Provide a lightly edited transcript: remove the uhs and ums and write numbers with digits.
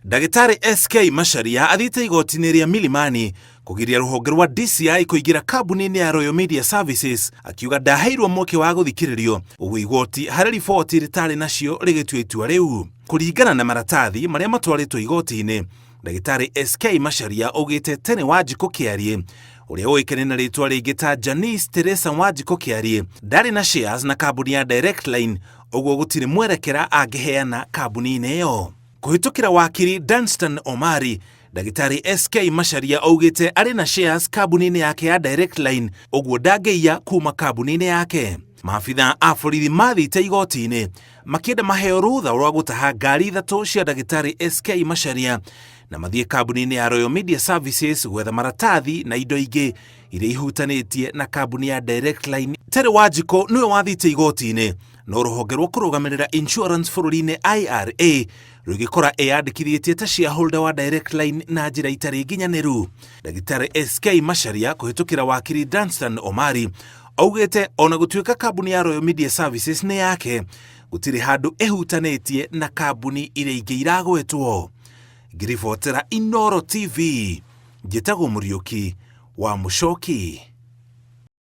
Ndagĩtarĩ SK Macharia athiĩte igoti-inĩ rĩa Milimani kũgiria rũhonge rwa DCI kũingĩra kambuni-inĩ ya Royal Media Services, akiuga ndaheirwo mweke wa gũthikĩrĩrio, ũguo igoti harĩ riboti rĩtarĩ nacio rĩgĩtua itua rĩu. Kũringana na maratathi marĩa matwarĩtwo igoti-inĩ, Ndagĩtarĩ SK Macharia augĩte tene Wanjikũ Kĩarie, ũrĩa ũĩkaine na rĩtwa rĩngĩ ta Janice Teresa Wanjikũ Kĩarie, ndarĩ na shares na kambuni ya Directline, ũguo gũtirĩ mwerekera angĩheana kambuni-inĩ ĩyo. Kũhĩtũkĩra wakiri Danstan Omari, Ndagĩtarĩ SK Macharia augĩte arĩ na shares kambuni-inĩ yake ya Directline, ũguo ndangĩiya kuma kambuni-inĩ yake. Maabitha a borithi mathiĩte igoti-inĩ makĩenda maheo rũtha rwa gũtaha ngari ithatũ cia Ndagĩtarĩ SK Macharia na mathiĩ kambuni-inĩ ya Royal Media Services gwetha maratathi na indo ingĩ iria ihutanĩtie na kambuni ya Directline. Tere Wanjikũ nĩwe wathiĩte igoti-inĩ, no rũhonge rwa kũrũgamĩrĩra insurance bũrũri-inĩ IRA rũgĩkora eyandĩkithĩtie ta shareholder wa Directline na njĩra itarĩ nginyanĩru. Ndagĩtarĩ SK Macharia kũhĩtũkĩra wakiri Danstan Omari augĩte ona gũtuĩka kambuni ya Royal Media Services nĩ yake, gũtirĩ handũ ĩhutanĩtie na kambuni iria ingĩ iragwetwo. Ngĩribotera Inooro TV, njĩtagwo Mũriũki wa Mũchoki.